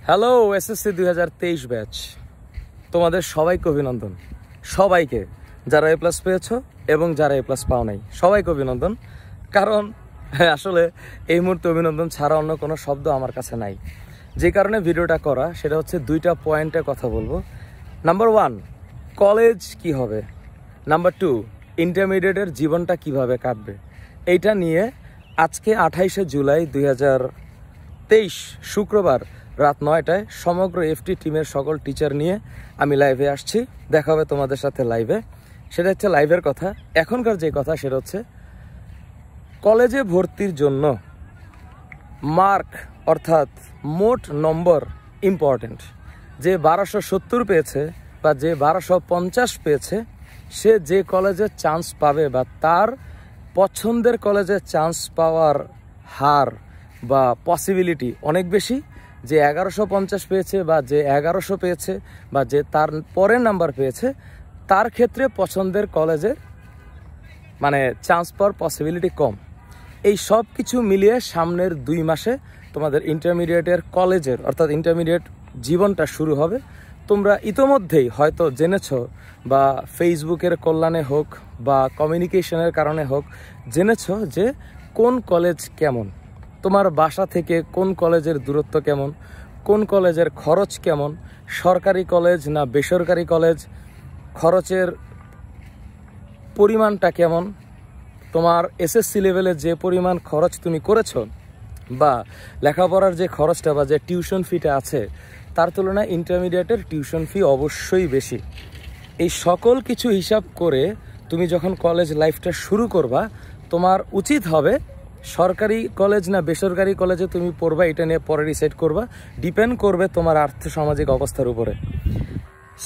Hello SSC 2023 batch, তোমাদের সবাইকে অভিনন্দন। সবাইকে, যারা এ প্লাস পেয়েছো এবং যারা এ প্লাস পাও নাই, সবাইকে অভিনন্দন। কারণ আসলে এই মুহূর্তে অভিনন্দন ছাড়া অন্য কোনো শব্দ আমার কাছে নাই। যে কারণে ভিডিওটা করা, সেটা হচ্ছে দুইটা পয়েন্টে কথা বলবো। নাম্বার 1, কলেজ কি হবে। নাম্বার 2, ইন্টারমিডিয়েটের জীবনটা কিভাবে কাটবে। এইটা নিয়ে আজকে 28শে জুলাই 2023 শুক্রবার রাত 9টায় সমগ্র এফটি টিমের সকল টিচার নিয়ে আমি লাইভে আসছি। দেখা হবে তোমাদের সাথে লাইভে। সেটা হচ্ছে লাইভের কথা। এখনকার যে কথা সেটা হচ্ছে কলেজে ভর্তির জন্য মার্ক অর্থাৎ মোট নম্বর ইম্পর্টেন্ট। যে 1270 পেয়েছে বা যে 1250 পেয়েছে, সে যে কলেজে চান্স পাবে বা তার পছন্দের কলেজে চান্স পাওয়ার হার বা পসিবিলিটি অনেক বেশি। যে 1150 পেয়েছে বা যে 1100 পেয়েছে বা যে তার পরের নাম্বার পেয়েছে, তার ক্ষেত্রে পছন্দের কলেজে মানে চান্স পাওয়ার পসিবিলিটি কম। এই সব কিছু মিলিয়ে সামনের 2 মাসে তোমাদের ইন্টারমিডিয়েটের কলেজের অর্থাৎ ইন্টারমিডিয়েট জীবনটা শুরু হবে। তোমরা ইতোমধ্যেই হয়তো জেনেছো বা ফেসবুকের কল্যাণে হোক বা কমিউনিকেশনের কারণে হোক জেনেছো যে কোন কলেজ কেমন, তোমার বাসা থেকে কোন কলেজের দূরত্ব কেমন, কোন কলেজের খরচ কেমন, সরকারি কলেজ না বেসরকারি কলেজ, খরচের পরিমাণটা কেমন, তোমার এসএসসি লেভেলে যে পরিমাণ খরচ তুমি করেছো বা লেখাপড়ার যে খরচটা বা যে টিউশন ফিটা আছে, তার তুলনায় ইন্টারমিডিয়েটের টিউশন ফি অবশ্যই বেশি। এই সকল কিছু হিসাব করে তুমি যখন কলেজ লাইফটা শুরু করবা, তোমার উচিত হবে সরকারি কলেজ না বেসরকারি কলেজে তুমি পড়বা, এটা নিয়ে পরে ডিসাইড করবা। ডিপেন্ড করবে তোমার আর্থসামাজিক অবস্থার উপরে।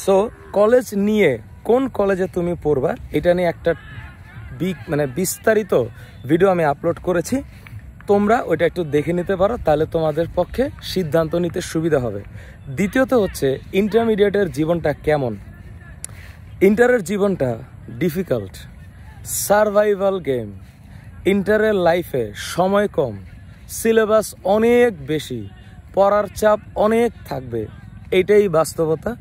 সো কলেজ নিয়ে কোন কলেজে তুমি পড়বা, এটা নিয়ে একটা বিস্তারিত ভিডিও আমি আপলোড করেছি। তোমরা ওইটা একটু দেখে নিতে পারো, তাহলে তোমাদের পক্ষে সিদ্ধান্ত নিতে সুবিধা হবে। দ্বিতীয়ত হচ্ছে ইন্টারমিডিয়েটের জীবনটা কেমন। ইন্টারের জীবনটা ডিফিকাল্ট, সারভাইভাল গেম। ইন্টারের লাইফে সময় কম, সিলেবাস অনেক বেশি, পড়ার চাপ অনেক থাকবে। এইটাই বাস্তবতা।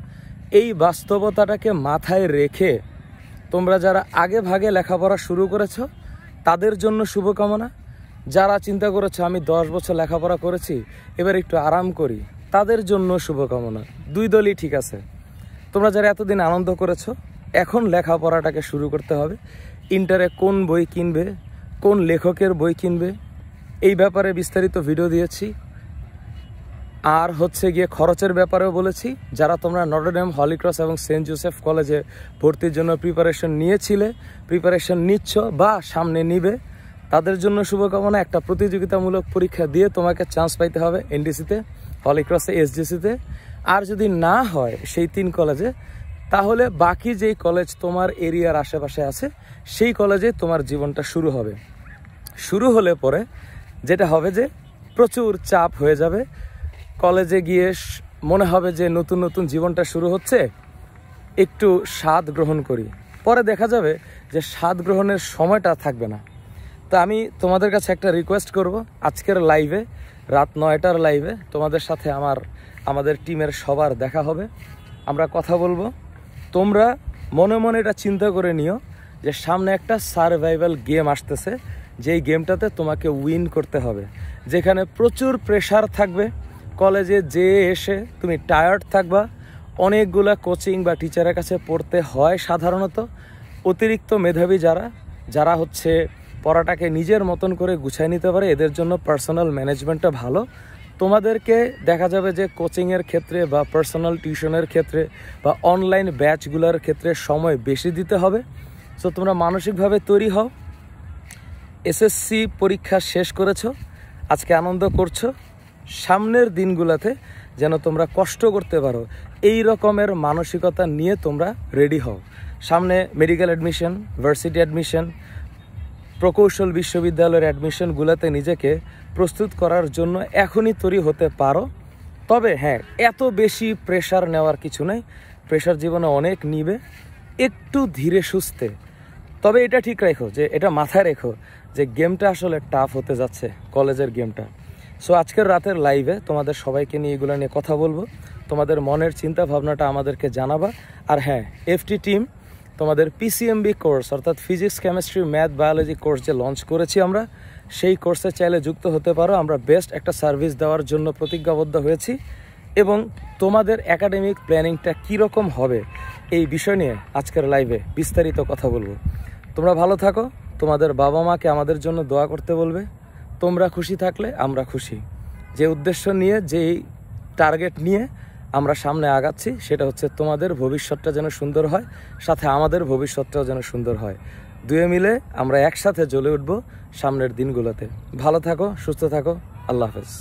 এই বাস্তবতাটাকে মাথায় রেখে তোমরা যারা আগে ভাগে লেখাপড়া শুরু করেছো, তাদের জন্য শুভকামনা। যারা চিন্তা করেছো আমি 10 বছর লেখাপড়া করেছি, এবার একটু আরাম করি, তাদের জন্য শুভকামনা। 2 দলই ঠিক আছে। তোমরা যারা এতদিন আনন্দ করেছো, এখন লেখাপড়াটাকে শুরু করতে হবে। ইন্টারে কোন বই কিনবে, কোন লেখকের বই কিনবে, এই ব্যাপারে বিস্তারিত ভিডিও দিয়েছি। আর হচ্ছে গিয়ে খরচের ব্যাপারেও বলেছি। যারা তোমরা নটরডেম, হলি ক্রস এবং সেন্ট জোসেফ কলেজে ভর্তির জন্য প্রিপারেশন নিয়েছিলে, প্রিপারেশন নিচ্ছ বা সামনে নিবে, তাদের জন্য শুভকামনা। একটা প্রতিযোগিতামূলক পরীক্ষা দিয়ে তোমাকে চান্স পাইতে হবে এনডিসিতে, হলি ক্রসে, এসজিসিতে। আর যদি না হয় সেই 3 কলেজে, তাহলে বাকি যেই কলেজ তোমার এরিয়ার আশেপাশে আছে সেই কলেজে তোমার জীবনটা শুরু হবে। শুরু হলে পরে যেটা হবে যে প্রচুর চাপ হয়ে যাবে। কলেজে গিয়ে মনে হবে যে নতুন নতুন জীবনটা শুরু হচ্ছে, একটু স্বাদ গ্রহণ করি। পরে দেখা যাবে যে স্বাদ গ্রহণের সময়টা থাকবে না। তো আমি তোমাদের কাছে একটা রিকোয়েস্ট করব, আজকের লাইভে রাত 9টার লাইভে তোমাদের সাথে আমাদের টিমের সবার দেখা হবে, আমরা কথা বলবো। তোমরা মনে মনে এটা চিন্তা করে নিও যে সামনে একটা সারভাইভাল গেম আসতেছে, যেই গেমটাতে তোমাকে উইন করতে হবে, যেখানে প্রচুর প্রেশার থাকবে। কলেজে যেয়ে এসে তুমি টায়ার্ড থাকবা। অনেকগুলা কোচিং বা টিচারের কাছে পড়তে হয় সাধারণত। অতিরিক্ত মেধাবী যারা হচ্ছে পড়াটাকে নিজের মতন করে গুছায় নিতে পারে, এদের জন্য পার্সোনাল ম্যানেজমেন্টটা ভালো। তোমাদেরকে দেখা যাবে যে কোচিংয়ের ক্ষেত্রে বা পার্সোনাল টিউশনের ক্ষেত্রে বা অনলাইন ব্যাচগুলোর ক্ষেত্রে সময় বেশি দিতে হবে। সো তোমরা মানসিকভাবে তৈরি হও। এসএসসি পরীক্ষা শেষ করেছো, আজকে আনন্দ করছো। সামনের দিনগুলোতে যেন তোমরা কষ্ট করতে পারো, এই রকমের মানসিকতা নিয়ে তোমরা রেডি হও। সামনে মেডিকেল অ্যাডমিশন, ভার্সিটি অ্যাডমিশন, প্রকৌশল বিশ্ববিদ্যালয়ের অ্যাডমিশনগুলোতে নিজেকে প্রস্তুত করার জন্য এখনই তৈরি হতে পারো। তবে হ্যাঁ, এত বেশি প্রেশার নেওয়ার কিছু নেই। প্রেশার জীবনে অনেক নিবে, একটু ধীরে সুস্থে। তবে এটা ঠিক রেখো, যে এটা মাথায় রেখো যে গেমটা আসলে টাফ হতে যাচ্ছে, কলেজের গেমটা। সো আজকের রাতের লাইভে তোমাদের সবাইকে নিয়ে এগুলো নিয়ে কথা বলবো, তোমাদের মনের চিন্তা ভাবনাটা আমাদেরকে জানাবা। আর হ্যাঁ, এফটি টিম তোমাদের পিসিএমবি কোর্স অর্থাৎ physics chemistry math biology course যে লঞ্চ করেছি আমরা, সেই কোর্সে চাইলে যুক্ত হতে পারো। আমরা বেস্ট একটা সার্ভিস দেওয়ার জন্য প্রতিজ্ঞাবদ্ধ হয়েছি এবং তোমাদের একাডেমিক প্ল্যানিংটা কীরকম হবে এই বিষয় নিয়ে আজকের লাইভে বিস্তারিত কথা বলবো। তোমরা ভালো থাকো, তোমাদের বাবা মাকে আমাদের জন্য দোয়া করতে বলবে। তোমরা খুশি থাকলে আমরা খুশি। যে উদ্দেশ্য নিয়ে, যেই টার্গেট নিয়ে আমরা সামনে আগাচ্ছি, সেটা হচ্ছে তোমাদের ভবিষ্যৎটা যেন সুন্দর হয়, সাথে আমাদের ভবিষ্যৎটাও যেন সুন্দর হয়। দুয়ে মিলে আমরা একসাথে জ্বলে উঠবো সামনের দিনগুলোতে। ভালো থাকো, সুস্থ থাকো, আল্লাহ হাফেজ।